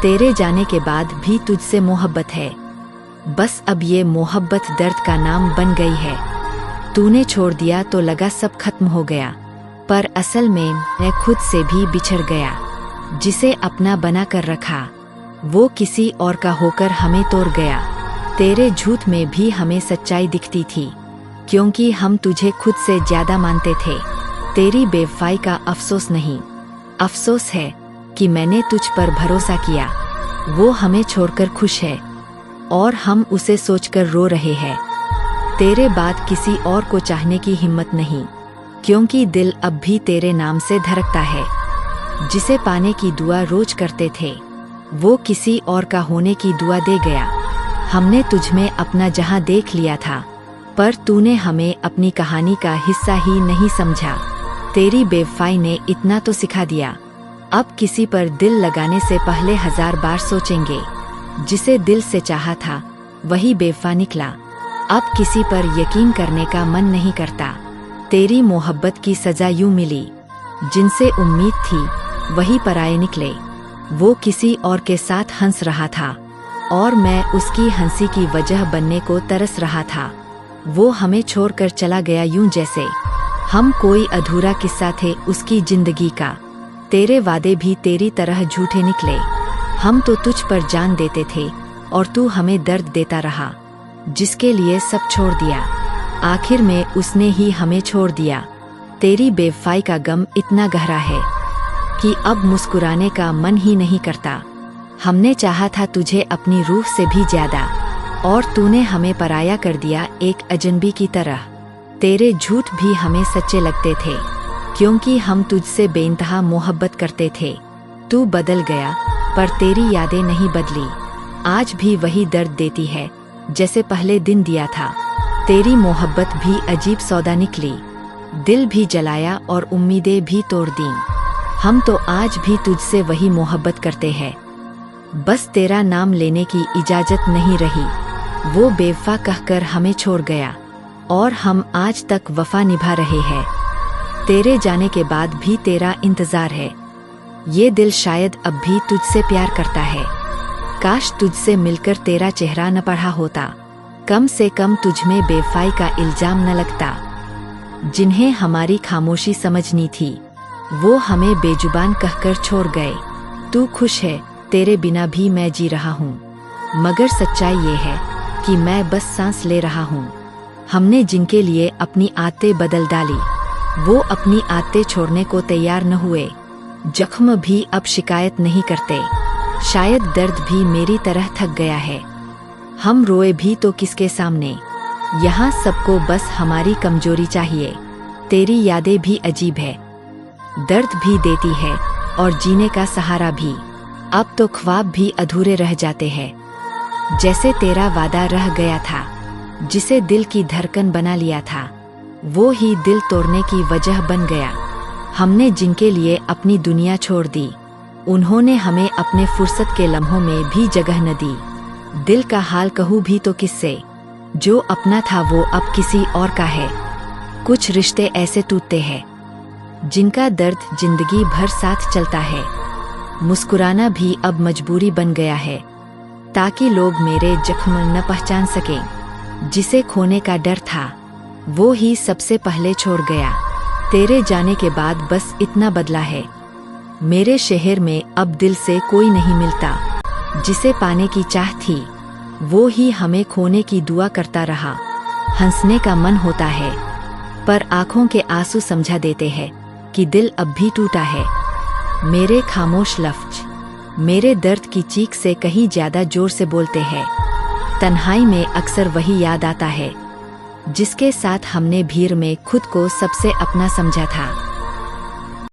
तेरे जाने के बाद भी तुझसे मोहब्बत है। बस अब ये मोहब्बत दर्द का नाम बन गई है। तूने छोड़ दिया तो लगा सब खत्म हो गया, पर असल में मैं खुद से भी बिछड़ गया। जिसे अपना बना कर रखा वो किसी और का होकर हमें तोड़ गया। तेरे झूठ में भी हमें सच्चाई दिखती थी, क्योंकि हम तुझे खुद से ज्यादा मानते थे। तेरी बेवफाई का अफसोस नहीं, अफसोस है कि मैंने तुझ पर भरोसा किया। वो हमें छोड़कर खुश है और हम उसे सोचकर रो रहे हैं। तेरे बाद किसी और को चाहने की हिम्मत नहीं, क्योंकि दिल अब भी तेरे नाम से धड़कता है। जिसे पाने की दुआ रोज करते थे वो किसी और का होने की दुआ दे गया। हमने तुझमें अपना जहां देख लिया था, पर तूने हमें अपनी कहानी का हिस्सा ही नहीं समझा। तेरी बेवफाई ने इतना तो सिखा दिया, अब किसी पर दिल लगाने से पहले 1000 बार सोचेंगे। जिसे दिल से चाहा था वही बेवफा निकला, अब किसी पर यकीन करने का मन नहीं करता। तेरी मोहब्बत की सजा यूं मिली, जिनसे उम्मीद थी वही पराये निकले। वो किसी और के साथ हंस रहा था और मैं उसकी हंसी की वजह बनने को तरस रहा था। वो हमें छोड़कर चला गया यूं जैसे हम कोई अधूरा किस्सा थे उसकी जिंदगी का। तेरे वादे भी तेरी तरह झूठे निकले। हम तो तुझ पर जान देते थे और तू हमें दर्द देता रहा। जिसके लिए सब छोड़ दिया, आखिर में उसने ही हमें छोड़ दिया। तेरी बेवफाई का गम इतना गहरा है कि अब मुस्कुराने का मन ही नहीं करता। हमने चाहा था तुझे अपनी रूह से भी ज्यादा, और तूने हमें पराया कर दिया एक अजनबी की तरह। तेरे झूठ भी हमें सच्चे लगते थे, क्योंकि हम तुझसे बेइंतहा मोहब्बत करते थे। तू बदल गया पर तेरी यादें नहीं बदली, आज भी वही दर्द देती है जैसे पहले दिन दिया था। तेरी मोहब्बत भी अजीब सौदा निकली, दिल भी जलाया और उम्मीदें भी तोड़ दी। हम तो आज भी तुझसे वही मोहब्बत करते हैं, बस तेरा नाम लेने की इजाजत नहीं रही। वो बेवफा कहकर हमें छोड़ गया और हम आज तक वफा निभा रहे हैं। तेरे जाने के बाद भी तेरा इंतजार है। ये दिल शायद अब भी तुझसे प्यार करता है। काश तुझसे मिलकर तेरा चेहरा न पढ़ा होता, कम से कम तुझमें बेवफाई का इल्जाम न लगता। जिन्हें हमारी खामोशी समझनी थी वो हमें बेजुबान कहकर छोड़ गए। तू खुश है, तेरे बिना भी मैं जी रहा हूँ, मगर सच्चाई ये है कि मैं बस सांस ले रहा हूँ। हमने जिनके लिए अपनी आदतें बदल डाली वो अपनी आदतें छोड़ने को तैयार न हुए। जख्म भी अब शिकायत नहीं करते, शायद दर्द भी मेरी तरह थक गया है। हम रोए भी तो किसके सामने, यहाँ सबको बस हमारी कमजोरी चाहिए। तेरी यादें भी अजीब है, दर्द भी देती है और जीने का सहारा भी। अब तो ख्वाब भी अधूरे रह जाते हैं, जैसे तेरा वादा रह गया था। जिसे दिल की धड़कन बना लिया था वो ही दिल तोड़ने की वजह बन गया। हमने जिनके लिए अपनी दुनिया छोड़ दी उन्होंने हमें अपने फुर्सत के लम्हों में भी जगह न दी। दिल का हाल कहूँ भी तो किससे, जो अपना था वो अब किसी और का है। कुछ रिश्ते ऐसे टूटते हैं जिनका दर्द जिंदगी भर साथ चलता है। मुस्कुराना भी अब मजबूरी बन गया है, ताकि लोग मेरे जख्म न पहचान सकें। जिसे खोने का डर था वो ही सबसे पहले छोड़ गया। तेरे जाने के बाद बस इतना बदला है, मेरे शहर में अब दिल से कोई नहीं मिलता। जिसे पाने की चाह थी वो ही हमें खोने की दुआ करता रहा। हंसने का मन होता है पर आंखों के आंसू समझा देते हैं कि दिल अब भी टूटा है। मेरे खामोश लफ्ज मेरे दर्द की चीख से कहीं ज्यादा जोर से बोलते हैं। तन्हाई में अक्सर वही याद आता है जिसके साथ हमने भीड़ में खुद को सबसे अपना समझा था।